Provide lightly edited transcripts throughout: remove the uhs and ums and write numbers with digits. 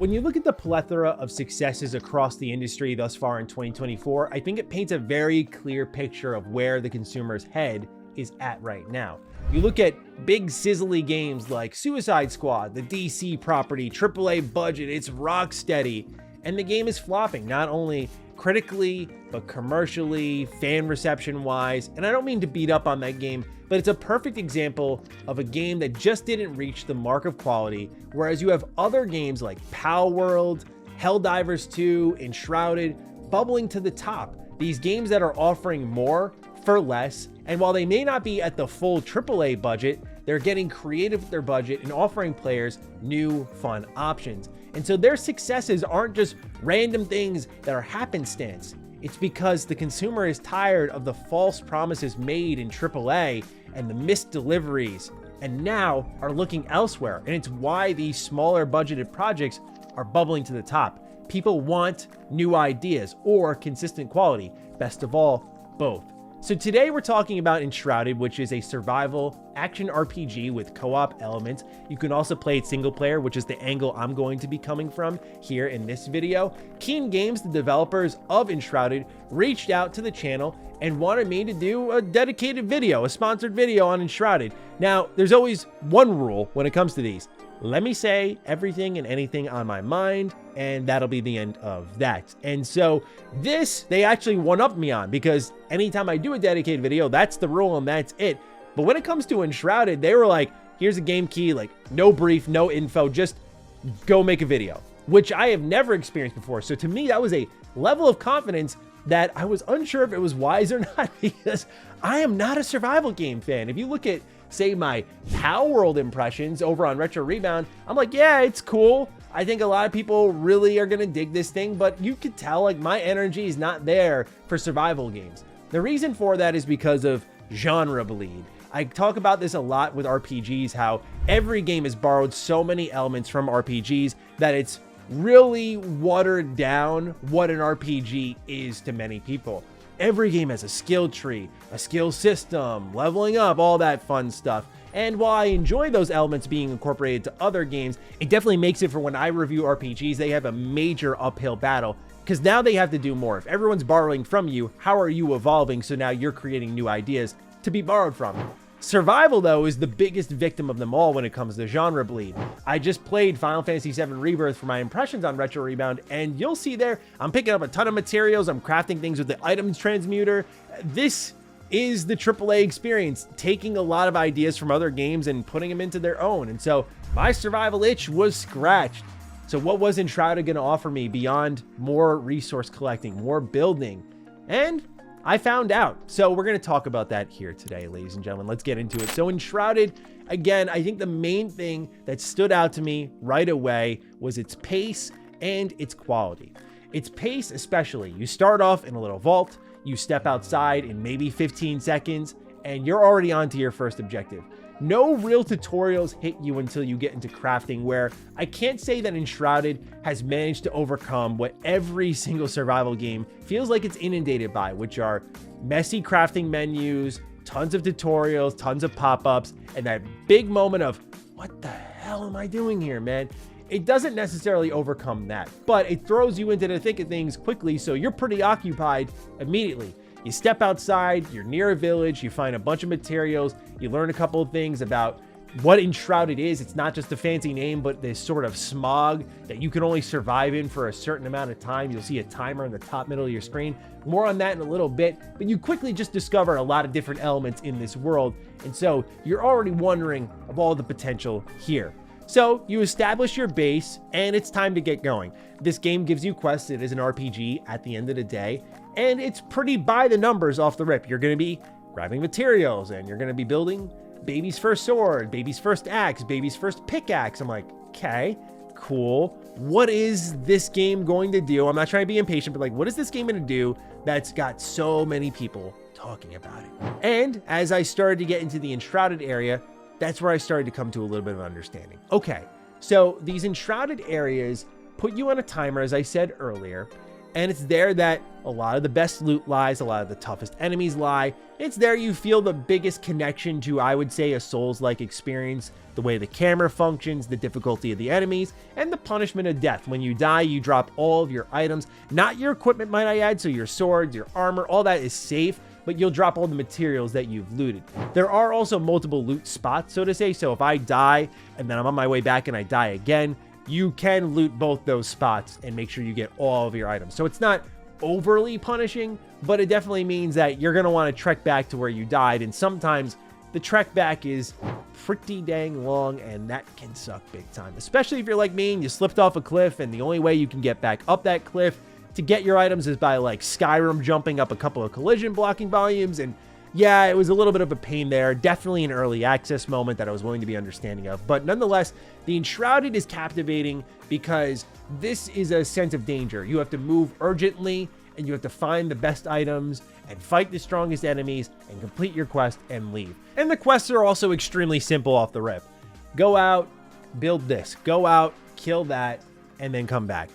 When you look at the plethora of successes across the industry thus far in 2024, I think it paints a very clear picture of where the consumer's head is at right now. You look at big sizzly games like Suicide Squad, the DC property, AAA budget, it's rock steady, and the game is flopping, not only critically, but commercially, fan reception wise. And I don't mean to beat up on that game, but it's a perfect example of a game that just didn't reach the mark of quality, whereas you have other games like Palworld, Helldivers 2, Enshrouded, bubbling to the top. These games that are offering more for less, and while they may not be at the full AAA budget, they're getting creative with their budget and offering players new, fun options. And so their successes aren't just random things that are happenstance. It's because the consumer is tired of the false promises made in AAA and the missed deliveries, and now are looking elsewhere. And it's why these smaller budgeted projects are bubbling to the top. People want new ideas or consistent quality. Best of all, both. So today we're talking about Enshrouded, which is a survival action RPG with co-op elements. You can also play it single player, which is the angle I'm going to be coming from here in this video. Keen Games, the developers of Enshrouded, reached out to the channel and wanted me to do a dedicated video, a sponsored video on Enshrouded. Now, there's always one rule when it comes to these. Let me say everything and anything on my mind, and that'll be the end of that. And so this, they actually one-upped me on, because anytime I do a dedicated video, that's the rule and that's it. But when it comes to Enshrouded, they were like, here's a game key, like no brief, no info, just go make a video, which I have never experienced before. So to me, that was a level of confidence that I was unsure if it was wise or not, because I am not a survival game fan. If you look at, say, my Palworld impressions over on Retro Rebound, I'm like, yeah, it's cool. I think a lot of people really are gonna dig this thing, but you could tell like my energy is not there for survival games. The reason for that is because of genre bleed. I talk about this a lot with RPGs, how every game has borrowed so many elements from RPGs that it's really watered down what an RPG is to many people. Every game has a skill tree, a skill system, leveling up, all that fun stuff. And while I enjoy those elements being incorporated to other games, it definitely makes it for when I review RPGs, they have a major uphill battle, because now they have to do more. If everyone's borrowing from you, how are you evolving so now you're creating new ideas to be borrowed from? Survival, though, is the biggest victim of them all when it comes to genre bleed. I just played Final Fantasy VII Rebirth for my impressions on Retro Rebound, and you'll see there, I'm picking up a ton of materials, I'm crafting things with the items transmuter. This is the AAA experience, taking a lot of ideas from other games and putting them into their own. And so my survival itch was scratched. So what was Enshrouded going to offer me beyond more resource collecting, more building? And I found out. So we're going to talk about that here today, ladies and gentlemen. Let's get into it. So Enshrouded, again, I think the main thing that stood out to me right away was its pace and its quality. Its pace especially. You start off in a little vault, you step outside in maybe 15 seconds, and you're already on to your first objective. No real tutorials hit you until you get into crafting, where I can't say that Enshrouded has managed to overcome what every single survival game feels like it's inundated by, which are messy crafting menus, tons of tutorials, tons of pop-ups, and that big moment of, what the hell am I doing here, man? It doesn't necessarily overcome that, but it throws you into the thick of things quickly, so you're pretty occupied immediately. You step outside, you're near a village, you find a bunch of materials, you learn a couple of things about what Enshrouded is. It's not just a fancy name, but this sort of smog that you can only survive in for a certain amount of time. You'll see a timer in the top middle of your screen. More on that in a little bit, but you quickly just discover a lot of different elements in this world. And so you're already wondering of all the potential here. So you establish your base and it's time to get going. This game gives you quests. It is an RPG at the end of the day, and it's pretty by the numbers off the rip. You're going to be grabbing materials and you're going to be building baby's first sword, baby's first axe, baby's first pickaxe. I'm like, okay, cool. What is this game going to do? I'm not trying to be impatient, but like, what is this game going to do that's got so many people talking about it? And as I started to get into the Enshrouded area, that's where I started to come to a little bit of understanding. Okay, so these Enshrouded areas put you on a timer, as I said earlier, And it's there that a lot of the best loot lies, a lot of the toughest enemies lie. It's there you feel the biggest connection to, I would say, a Souls-like experience, the way the camera functions, the difficulty of the enemies, and the punishment of death. When you die, you drop all of your items, not your equipment, might I add, so your swords, your armor, all that is safe, but you'll drop all the materials that you've looted. There are also multiple loot spots, so to say, so if I die and then I'm on my way back and I die again, you can loot both those spots and make sure you get all of your items. So it's not overly punishing, but it definitely means that you're going to want to trek back to where you died. And sometimes the trek back is pretty dang long, and that can suck big time, especially if you're like me and you slipped off a cliff and the only way you can get back up that cliff to get your items is by like Skyrim jumping up a couple of collision blocking volumes. And yeah, it was a little bit of a pain there. Definitely an early access moment that I was willing to be understanding of. But nonetheless, the Enshrouded is captivating because this is a sense of danger. You have to move urgently, and you have to find the best items and fight the strongest enemies and complete your quest and leave. And the quests are also extremely simple off the rip. Go out, build this. Go out, kill that, and then come back.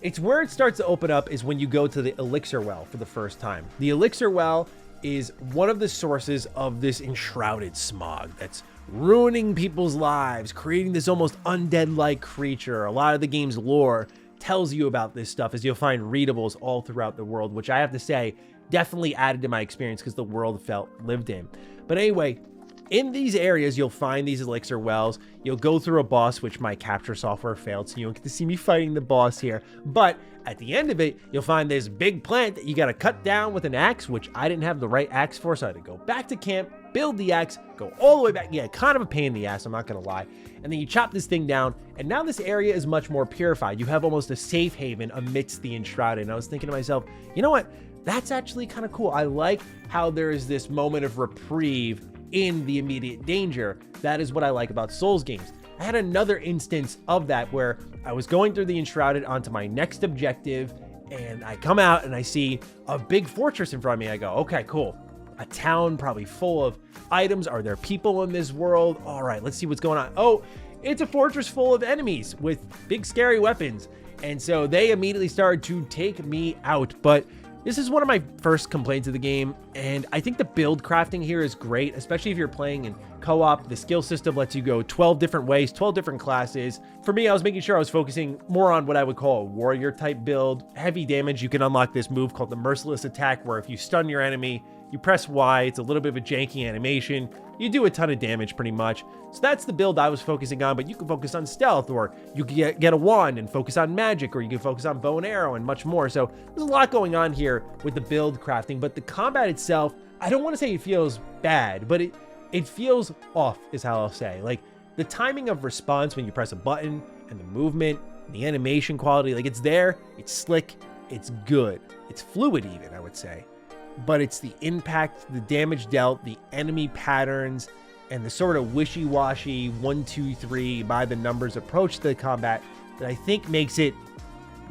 It's where it starts to open up is when you go to the Elixir Well for the first time. The Elixir Well is one of the sources of this enshrouded smog that's ruining people's lives, creating this almost undead-like creature. A lot of the game's lore tells you about this stuff, as you'll find readables all throughout the world, which I have to say definitely added to my experience because the world felt lived in. But anyway, in these areas, you'll find these elixir wells. You'll go through a boss, which my capture software failed, so you don't get to see me fighting the boss here. But at the end of it, you'll find this big plant that you got to cut down with an axe, which I didn't have the right axe for, so I had to go back to camp, build the axe, go all the way back. Yeah, kind of a pain in the ass, I'm not going to lie. And then you chop this thing down, and now this area is much more purified. You have almost a safe haven amidst the Enshrouded. And I was thinking to myself, you know what? That's actually kind of cool. I like how there is this moment of reprieve in the immediate danger. That is what I like about Souls games. I had another instance of that where I was going through the Enshrouded onto my next objective, and I come out and I see a big fortress in front of me. I go, okay, cool. A town probably full of items. Are there people in this world? All right, let's see what's going on. Oh, it's a fortress full of enemies with big scary weapons. And so they immediately started to take me out. But this is one of my first complaints of the game, and I think the build crafting here is great, especially if you're playing in co-op. The skill system lets you go 12 different ways, 12 different classes. For me, I was making sure I was focusing more on what I would call a warrior type build. Heavy damage, you can unlock this move called the Merciless Attack, where if you stun your enemy, you press Y, it's a little bit of a janky animation. You do a ton of damage pretty much. So that's the build I was focusing on, but you can focus on stealth, or you can get a wand and focus on magic, or you can focus on bow and arrow and much more. So there's a lot going on here with the build crafting, but the combat itself, I don't want to say it feels bad, but it feels off is how I'll say. Like the timing of response when you press a button, and the movement, and the animation quality, like it's there, it's slick, it's good. It's fluid even, I would say. But it's the impact, the damage dealt, the enemy patterns, and the sort of wishy-washy 1, 2, 3 by the numbers approach to the combat that I think makes it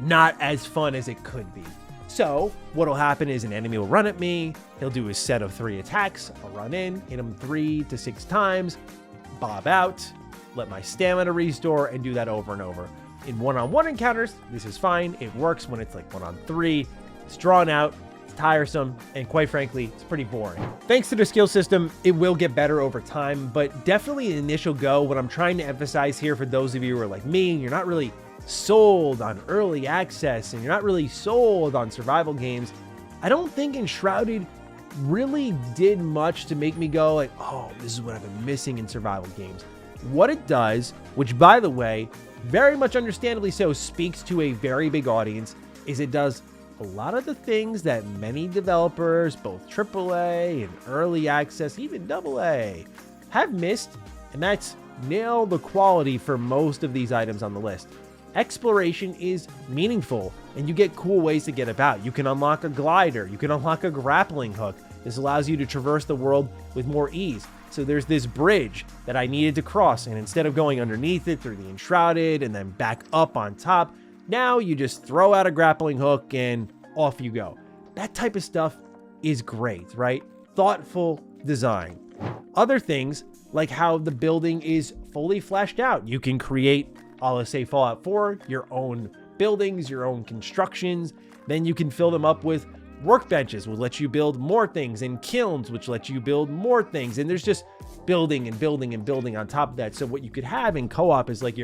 not as fun as it could be. So what'll happen is an enemy will run at me, he'll do his set of 3 attacks, I'll run in, hit him 3 to 6 times, bob out, let my stamina restore, and do that over and over. In one-on-one encounters, this is fine. It works when it's like 1-on-3, it's drawn out, tiresome, and quite frankly, it's pretty boring. Thanks to the skill system, it will get better over time, but definitely an initial go. What I'm trying to emphasize here for those of you who are like me, and you're not really sold on early access, and you're not really sold on survival games, I don't think Enshrouded really did much to make me go like, oh, this is what I've been missing in survival games. What it does, which by the way, very much understandably so, speaks to a very big audience, is it does a lot of the things that many developers, both AAA and early access, even AA, have missed, and that's nail the quality for most of these items on the list. Exploration is meaningful, and you get cool ways to get about. You can unlock a glider, you can unlock a grappling hook. This allows you to traverse the world with more ease. So there's this bridge that I needed to cross, and instead of going underneath it through the Enshrouded and then back up on top, now you just throw out a grappling hook and off you go. That type of stuff is great, right? Thoughtful design. Other things, like how the building is fully fleshed out. You can create, I'll say Fallout 4, your own buildings, your own constructions. Then you can fill them up with workbenches, which let you build more things, and kilns, which let you build more things. And there's just building and building and building on top of that. So what you could have in co-op is like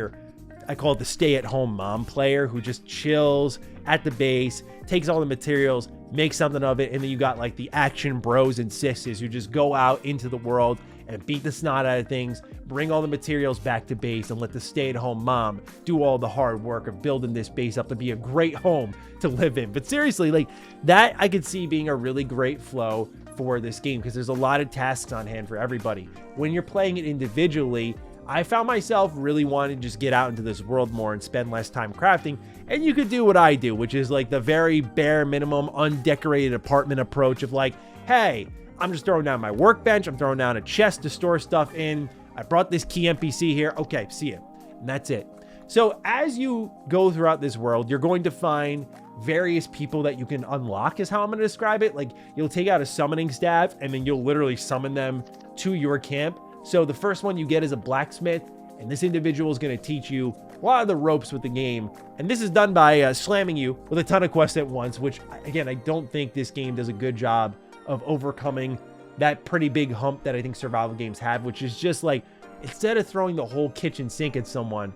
I call it the stay-at-home mom player who just chills at the base, takes all the materials, makes something of it, and then you got like the action bros and sisters who just go out into the world and beat the snot out of things, bring all the materials back to base, and let the stay-at-home mom do all the hard work of building this base up to be a great home to live in. But seriously, like that I could see being a really great flow for this game because there's a lot of tasks on hand for everybody. When you're playing it individually, I found myself really wanting to just get out into this world more and spend less time crafting. And you could do what I do, which is like the very bare minimum undecorated apartment approach of like, hey, I'm just throwing down my workbench. I'm throwing down a chest to store stuff in. I brought this key NPC here. Okay, see it. And that's it. So as you go throughout this world, you're going to find various people that you can unlock is how I'm going to describe it. Like you'll take out a summoning staff and then you'll literally summon them to your camp. So the first one you get is a blacksmith, and this individual is going to teach you a lot of the ropes with the game. And this is done by slamming you with a ton of quests at once, which again, I don't think this game does a good job of overcoming that pretty big hump that I think survival games have, which is just like, instead of throwing the whole kitchen sink at someone,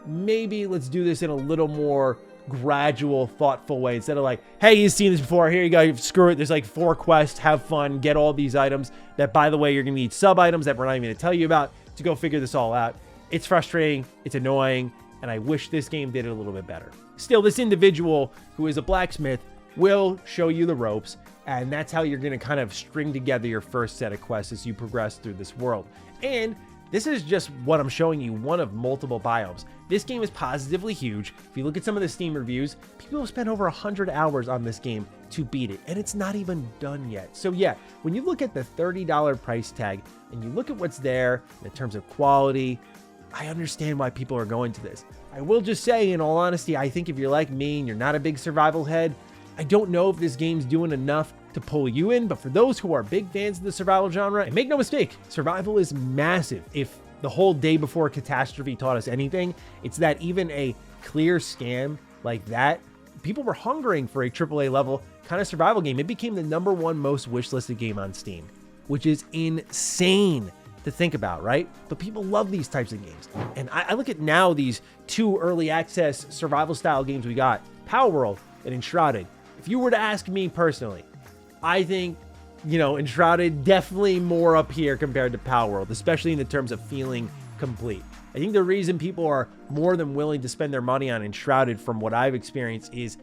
maybe let's do this in a little more gradual, thoughtful way. Instead of like, hey, you've seen this before, here you go, screw it, there's like 4 quests, have fun, get all these items that, by the way, you're gonna need sub items that we're not even gonna tell you about to go figure this all out. It's frustrating, it's annoying, and I wish this game did it a little bit better. Still, this individual who is a blacksmith will show you the ropes, and that's how you're gonna kind of string together your first set of quests as you progress through this world. And this is just what I'm showing you, one of multiple biomes. This game is positively huge. If you look at some of the Steam reviews, people have spent over 100 hours on this game to beat it, and it's not even done yet. So yeah, when you look at the $30 price tag and you look at what's there in terms of quality, I understand why people are going to this. I will just say, in all honesty, I think if you're like me and you're not a big survival head, I don't know if this game's doing enough to pull you in, but for those who are big fans of the survival genre, and make no mistake, survival is massive. If the whole day before catastrophe taught us anything, it's that even a clear scam like that, people were hungering for a AAA level kind of survival game. It became the #1 most wishlisted game on Steam, which is insane to think about, right? But people love these types of games. And I look at now these 2 early access survival style games we got, Power World and Enshrouded. If you were to ask me personally, I think, you know, Enshrouded definitely more up here compared to Power World, especially in the terms of feeling complete. I think the reason people are more than willing to spend their money on Enshrouded, from what I've experienced, is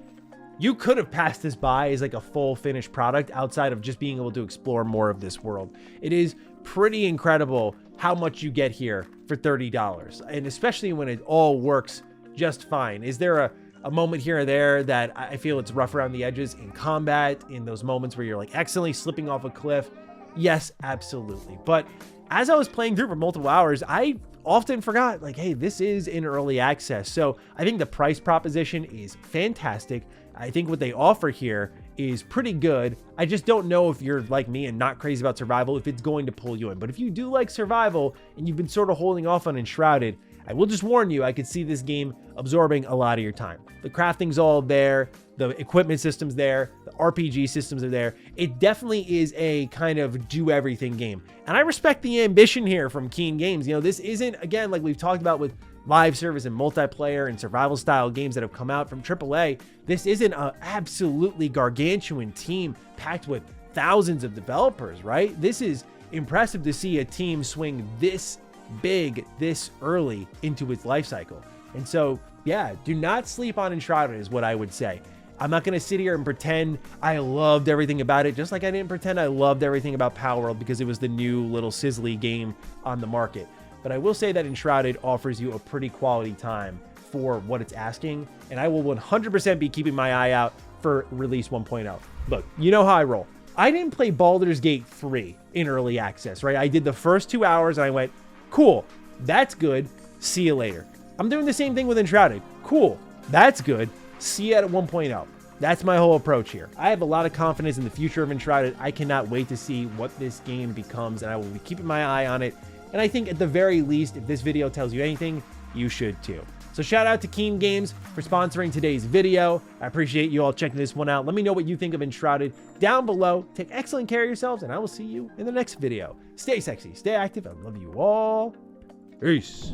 you could have passed this by as like a full finished product outside of just being able to explore more of this world. It is pretty incredible how much you get here for $30, and especially when it all works just fine. Is there a moment here or there that I feel it's rough around the edges in combat, in those moments where you're like accidentally slipping off a cliff? Yes, absolutely. But as I was playing through for multiple hours, I often forgot, like, hey, this is in early access. So I think the price proposition is fantastic. I think what they offer here is pretty good. I just don't know if you're like me and not crazy about survival, if it's going to pull you in. But if you do like survival and you've been sort of holding off on Enshrouded, I will just warn you, I could see this game absorbing a lot of your time. The crafting's all there, the equipment system's there, the RPG systems are there. It definitely is a kind of do everything game. And I respect the ambition here from Keen Games. You know, this isn't, again, like we've talked about with live service and multiplayer and survival style games that have come out from AAA. This isn't an absolutely gargantuan team packed with thousands of developers, right? This is impressive to see a team swing this big this early into its life cycle. And so, yeah, do not sleep on Enshrouded is what I would say. I'm not going to sit here and pretend I loved everything about it, just like I didn't pretend I loved everything about Power World because it was the new little sizzly game on the market. But I will say that Enshrouded offers you a pretty quality time for what it's asking, and I will 100% be keeping my eye out for release 1.0. Look, you know how I roll. I didn't play Baldur's Gate 3 in early access, right? I did the first 2 hours and I went, cool, that's good, see you later. I'm doing the same thing with Enshrouded. Cool, that's good, see you at 1.0. That's my whole approach here. I have a lot of confidence in the future of Enshrouded. I cannot wait to see what this game becomes, and I will be keeping my eye on it. And I think at the very least, if this video tells you anything, you should too. So shout out to Keen Games for sponsoring today's video. I appreciate you all checking this one out. Let me know what you think of Enshrouded down below. Take excellent care of yourselves, and I will see you in the next video. Stay sexy, stay active, I love you all. Peace.